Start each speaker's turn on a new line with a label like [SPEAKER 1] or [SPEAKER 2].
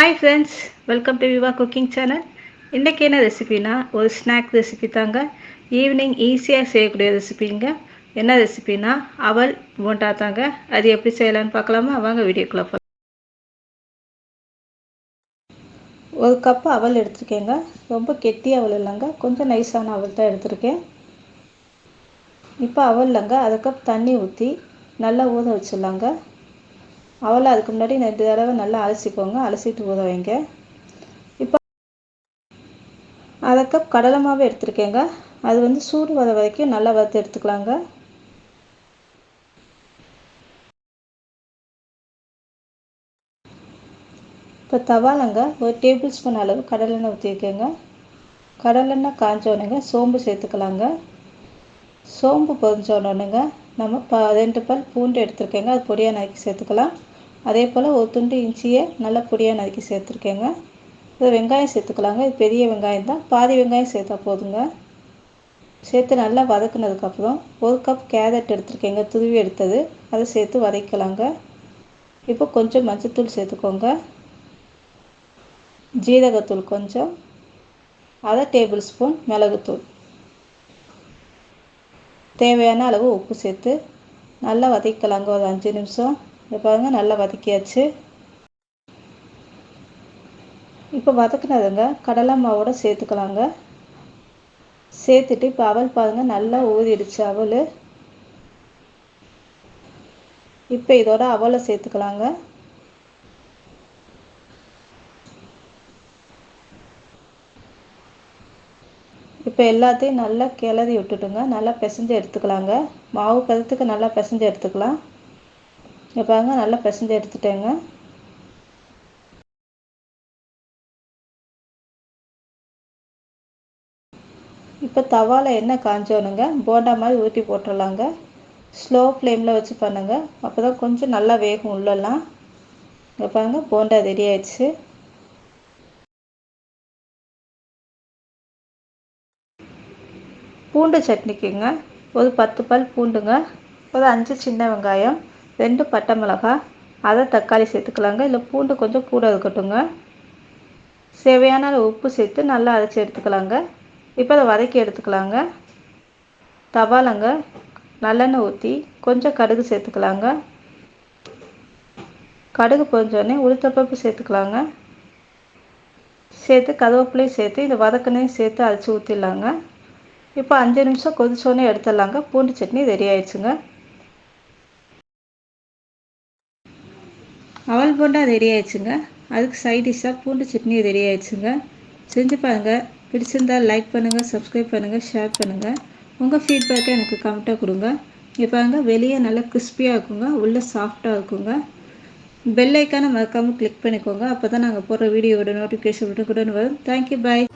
[SPEAKER 1] Hi friends, welcome to Vivah cooking channel. இன்றைக்கி என்ன ரெசிபினா ஒரு ஸ்நாக் ரெசிபி தாங்க. ஈவினிங் ஈஸியாக செய்யக்கூடிய ரெசிபிங்க. என்ன ரெசிபினா அவல் போண்டா தாங்க. அது எப்படி செய்யலான்னு பார்க்கலாமா? வாங்க வீடியோக்குள்ளே போகலாம். ஒரு கப்பு அவல் எடுத்துருக்கேங்க. ரொம்ப கெட்டி அவல் இல்லைங்க, கொஞ்சம் நைஸான அவல் தான் எடுத்திருக்கேன். இப்போ அவல்லங்க அரை கப் தண்ணி ஊற்றி நல்லா ஊற வச்சிடலாங்க. அவலை அதுக்கு முன்னாடி 2 தடவை நல்லா அலசிக்கோங்க. அலசிட்டு ஊற வைங்க. இப்போ அரை கப் கடலை மாவு எடுத்துருக்கேங்க. அது சூடு வர வரைக்கும் நல்லா வறுத்து எடுத்துக்கலாங்க. இப்போ தவாலங்க ஒரு டேபிள் ஸ்பூன் அளவு கடலெண்ணெய் ஊற்றிருக்கேங்க. கடலெண்ணெய் காஞ்சோடனேங்க சோம்பு சேர்த்துக்கலாங்க. சோம்பு பொரிஞ்சோடனேங்க நம்ம 2 பல் பூண்டு எடுத்துருக்கேங்க. அது பொடியாக நறுக்கி சேர்த்துக்கலாம். அதே போல் ஒரு துண்டு இஞ்சியை நல்லா பொடியாக நறுக்கி சேர்த்துருக்கேங்க. ஒரு வெங்காயம் சேர்த்துக்கலாங்க. இது பெரிய வெங்காயம் தான், பாதி வெங்காயம் சேர்த்தா போதுங்க. சேர்த்து நல்லா வதக்குனதுக்கப்புறம் ஒரு கப் கேரட் எடுத்துருக்கேங்க, துருவி எடுத்தது. அதை சேர்த்து வதக்கலாங்க. இப்போ கொஞ்சம் மஞ்சத்தூள் சேர்த்துக்கோங்க. ஜீரகத்தூள் கொஞ்சம், அரை டேபிள் ஸ்பூன் மிளகுத்தூள், தேவையான அளவு உப்பு சேர்த்து நல்லா வதக்கலாங்க. ஒரு 5 நிமிஷம். இப்போ பாருங்கள், நல்லா வதக்கியாச்சு. இப்போ வதக்குனதுங்க கடலை மாவோட சேர்த்துக்கலாங்க. சேர்த்துட்டு இப்போ அவல் பாருங்கள் நல்லா ஊறிடுச்சு அவல். இப்போ இதோட அவலை சேர்த்துக்கலாங்க. இப்போ எல்லாத்தையும் நல்லா கிளறி விட்டுட்டுங்க நல்லா பிசைஞ்சு எடுத்துக்கலாங்க. மாவு பதத்துக்கு நல்லா பிசைஞ்சு எடுத்துக்கலாம். இப்போ பாருங்க, நல்லா பிசைஞ்சு எடுத்துட்டேங்க. இப்போ தவாவில் எண்ணெய் காஞ்சோனுங்க போண்டா மாதிரி ஊற்றி போட்டுடலாங்க. ஸ்லோ ஃப்ளேமில் வச்சு பண்ணுங்க, அப்போ தான் கொஞ்சம் நல்லா வேகும் உள்ளெல்லாம். இப்போ பாருங்க, போண்டா ரெடி ஆயிடுச்சு. பூண்டு சட்னிக்குங்க ஒரு 10 பல் பூண்டுங்க, ஒரு 5 சின்ன வெங்காயம், 2 பட்டை மிளகாய், அரை தக்காளி சேர்த்துக்கலாங்க. இல்லை பூண்டு கொஞ்சம் கூட இருக்கட்டுங்க. தேவையான உப்பு சேர்த்து நல்லா அரைச்சி எடுத்துக்கலாங்க. இப்போ அதை வதக்கி எடுத்துக்கலாங்க. தவாலங்க நல்லெண்ணெய் ஊற்றி கொஞ்சம் கடுகு சேர்த்துக்கலாங்க. கடுகு பொரிஞ்சோடனே உளுத்தப்பருப்பு சேர்த்துக்கலாங்க. சேர்த்து கருவேப்பிலையும் சேர்த்து இந்த வதக்கனையும் சேர்த்து அரைச்சி ஊற்றிடலாங்க. இப்போ 5 நிமிஷம் கொதிச்சோடனே எடுத்துடலாங்க. பூண்டு சட்னி ரெடி ஆயிடுச்சுங்க. அவல் போண்டா ரெடி ஆயிடுச்சுங்க. அதுக்கு சைட் டிஷ்ஷாக பூண்டு சட்னி ரெடி ஆயிடுச்சுங்க. செஞ்சு பாருங்கள். பிடிச்சிருந்தால் லைக் பண்ணுங்கள், சப்ஸ்கிரைப் பண்ணுங்கள், ஷேர் பண்ணுங்கள். உங்கள் ஃபீட்பேக்கை எனக்கு கமெண்ட்டாக கொடுங்க. இப்போ பாருங்கள், வெளியே நல்லா கிறிஸ்பியாக இருக்குங்க, உள்ளே சாஃப்டாக இருக்குங்க. பெல் ஐக்கானை மறக்காமல் கிளிக் பண்ணிக்கோங்க. அப்போ தான் நாங்கள் போடுற வீடியோவோட நோட்டிஃபிகேஷன் உடனுக்குடன் வரும். தேங்க்யூ, பாய்.